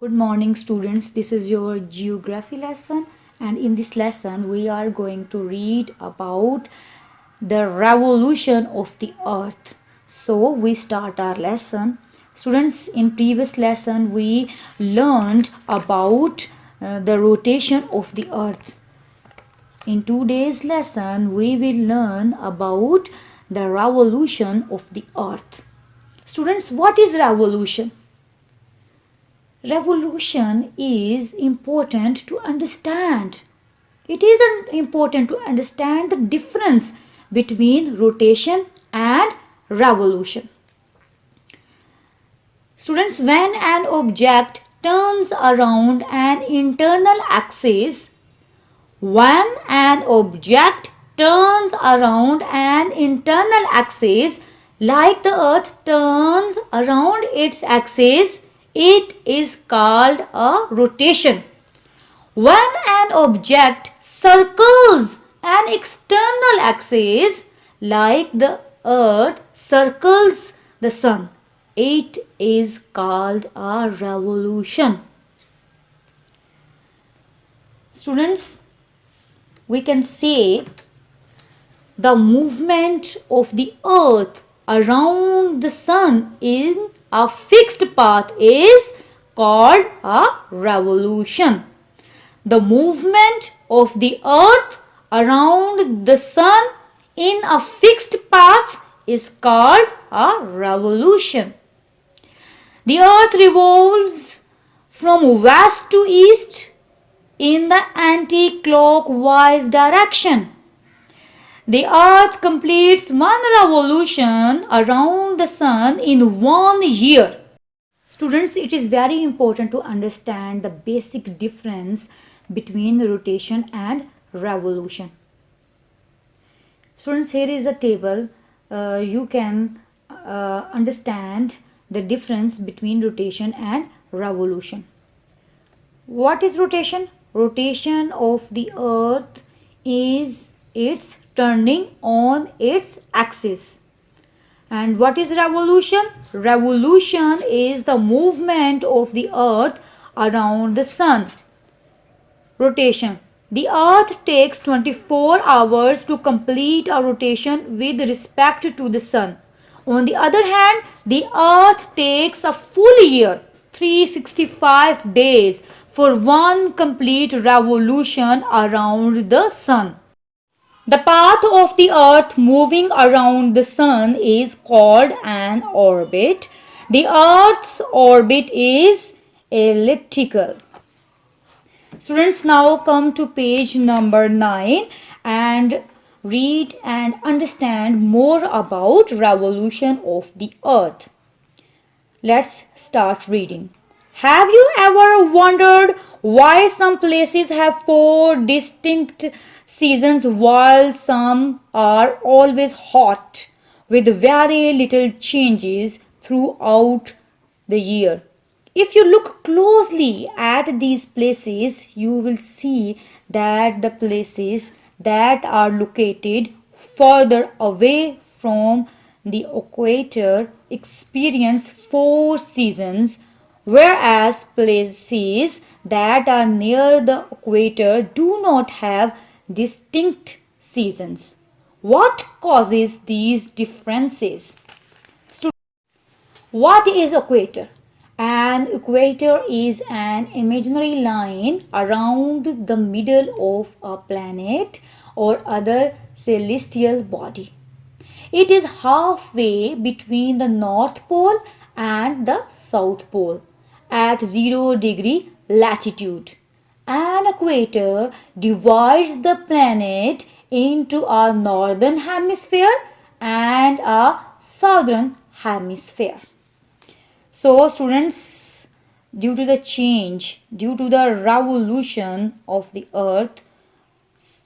Good morning, students. This is your geography lesson, and in this lesson, we are going to read about the revolution of the earth. So, we start our lesson. Students, in previous lesson, we learned about the rotation of the earth. In today's lesson, we will learn about the revolution of the earth. Students, what is revolution? Revolution is important to understand. It is important to understand the difference between rotation and revolution. Students, when an object turns around an internal axis, when an object turns around an internal axis, like the earth turns around its axis, it is called a rotation. When an object circles an external axis, like the earth circles the sun, it is called a revolution. Students, we can say the movement of the earth around the sun in a fixed path is called a revolution. The movement of the earth around the sun in a fixed path is called a revolution. The earth revolves from west to east in the anti-clockwise direction. The earth completes one revolution around the sun in 1 year. Students, it is very important to understand the basic difference between rotation and revolution. Students, here is a table. You can understand the difference between rotation and revolution. What is rotation? Rotation of the earth is its turning on its axis. And what is revolution? Revolution is the movement of the earth around the sun. Rotation. The earth takes 24 hours to complete a rotation with respect to the sun. On the other hand, the earth takes a full year, 365 days, for one complete revolution around the sun. The path of the earth moving around the sun is called an orbit. The earth's orbit is elliptical. Students, now come to page number 9 and read and understand more about revolution of the earth. Let's start reading. Have you ever wondered why some places have 4 distinct seasons while some are always hot with very little changes throughout the year? If you look closely at these places, you will see that the places that are located further away from the equator experience 4 seasons, whereas places that are near the equator do not have distinct seasons. What causes these differences? What is equator? An equator is an imaginary line around the middle of a planet or other celestial body. It is halfway between the North Pole and the South Pole at 0 degree latitude. An equator divides the planet into a northern hemisphere and a southern hemisphere. So, students, due to the revolution of the earth,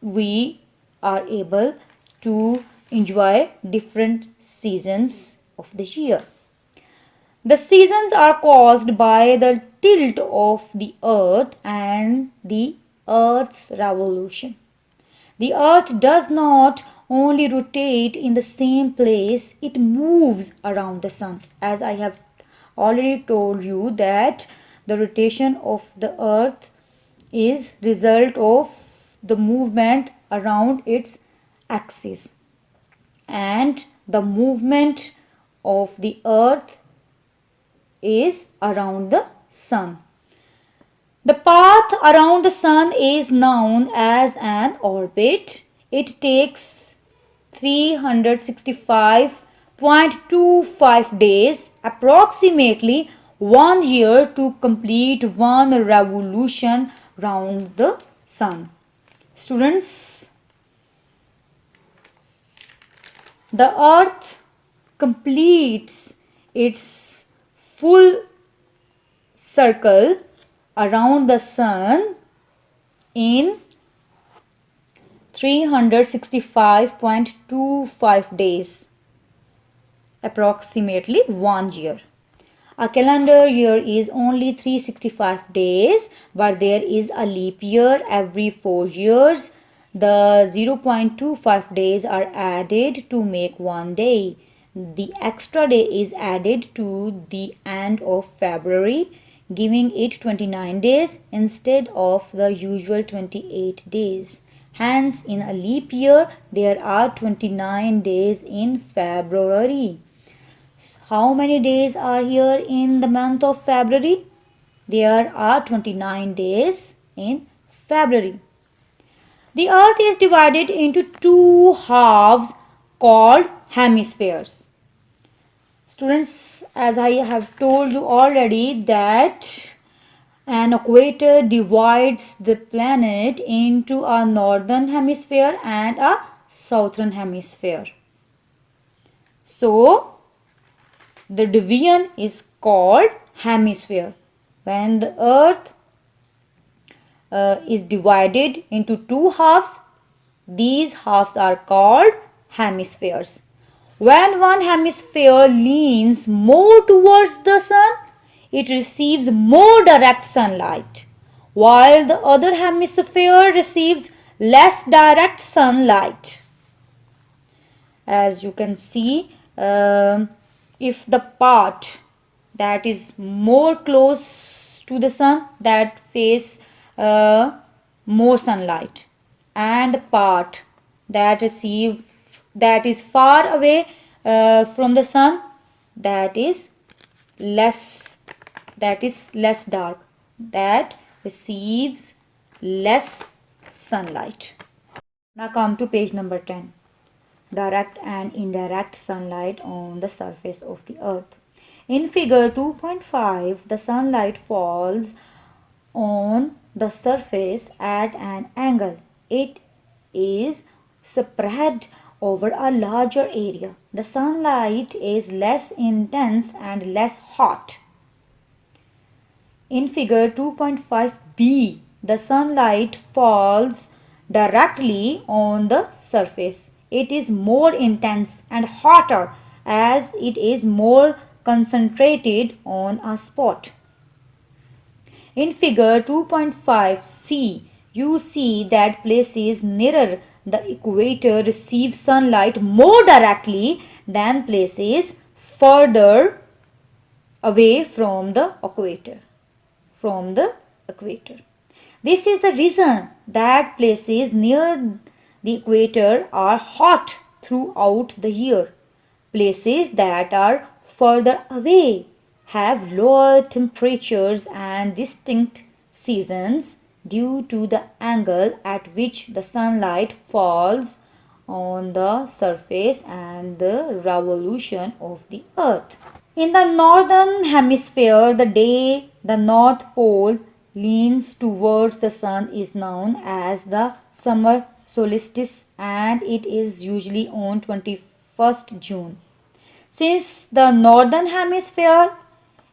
we are able to enjoy different seasons of the year. The seasons are caused by the tilt of the earth and the earth's revolution. The earth does not only rotate in the same place, it moves around the sun. As I have already told you that The rotation of the earth is result of the movement around its axis, and the movement of the earth is around the sun. The path around the sun is known as an orbit. It takes 365.25 days, approximately 1 year, to complete one revolution round the sun. Students, the earth completes its full circle around the sun in 365.25 days, approximately 1 year. A calendar year is only 365 days, but there is a leap year every 4 years. The 0.25 days are added to make 1 day. The extra day is added to the end of February, giving it 29 days instead of the usual 28 days. Hence, in a leap year, there are 29 days in February. How many days are here in the month of February? There are 29 days in February. The earth is divided into two halves called hemispheres. Students, as I have told you already, that an equator divides the planet into a northern hemisphere and a southern hemisphere. So, the division is called hemisphere. When the earth is divided into two halves, these halves are called hemispheres. When one hemisphere leans more towards the sun, it receives more direct sunlight, while the other hemisphere receives less direct sunlight. As you can see, if the part that is more close to the sun, that face more sunlight, and the part that is far away from the sun, that is less dark, that receives less sunlight. Now come to page number 10. Direct and indirect sunlight on the surface of the earth. In figure 2.5, the sunlight falls on the surface at an angle. It is spread over a larger area. The sunlight is less intense and less hot. In figure 2.5b, the sunlight falls directly on the surface. It is more intense and hotter as it is more concentrated on a spot. In figure 2.5c, you see that places nearer the equator receive sunlight more directly than places further away from the equator. This is the reason that places near the equator are hot throughout the year. Places that are further away have lower temperatures and distinct seasons due to the angle at which the sunlight falls on the surface and the revolution of the earth. In the northern hemisphere, the day the North Pole leans towards the sun is known as the summer solstice, and it is usually on 21st June. Since the northern hemisphere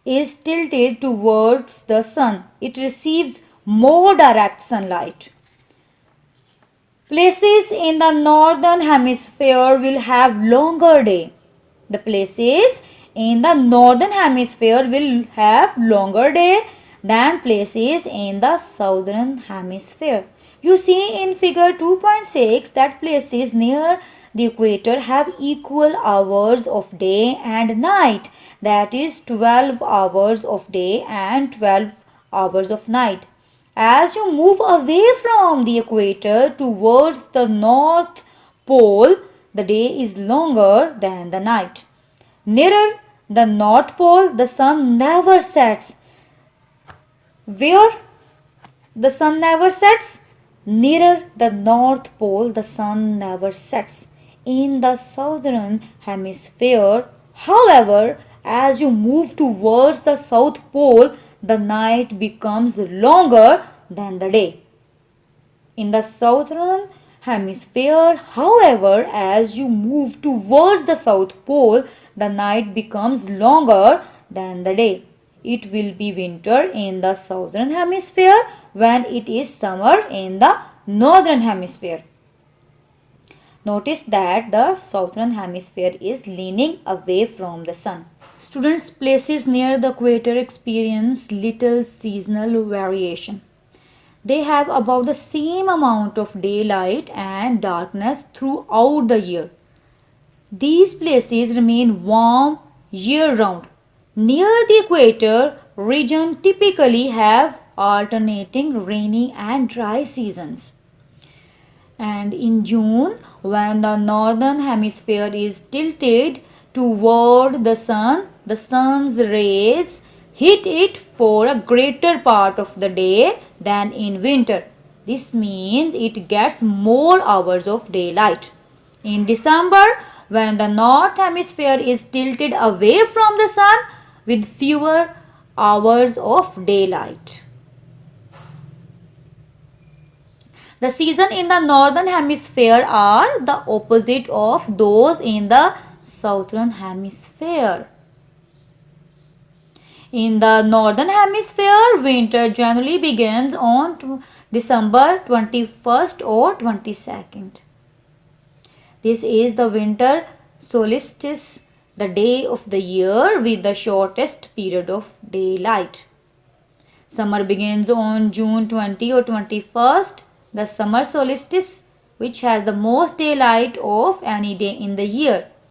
is tilted towards the sun, it receives more direct sunlight. Places in the northern hemisphere will have longer day. The places in the northern hemisphere will have longer day than places in the southern hemisphere. You see in figure 2.6 that places near the equator have equal hours of day and night, that is 12 hours of day and 12 hours of night. As you move away from the equator towards the North Pole, the day is longer than the night. Nearer the North Pole, the sun never sets. Where the sun never sets? Nearer the North Pole, the sun never sets. In the southern hemisphere, however, as you move towards the South Pole, the night becomes longer than the day. In the southern hemisphere, however, as you move towards the South Pole, the night becomes longer than the day. It will be winter in the southern hemisphere when it is summer in the northern hemisphere. Notice that the southern hemisphere is leaning away from the sun. Students, places near the equator experience little seasonal variation. They have about the same amount of daylight and darkness throughout the year. These places remain warm year round. Near the equator region typically have alternating rainy and dry seasons. And in June, when the northern hemisphere is tilted toward the sun's rays hit it for a greater part of the day than in winter. This means it gets more hours of daylight. In December, when the north hemisphere is tilted away from the sun with fewer hours of daylight. The seasons in the northern hemisphere are the opposite of those in the southern hemisphere. In the northern hemisphere, winter generally begins on December 21st or 22nd. This is the winter solstice, the day of the year with the shortest period of daylight. Summer begins on June 20 or 21st. The summer solstice, which has the most daylight of any day in the year.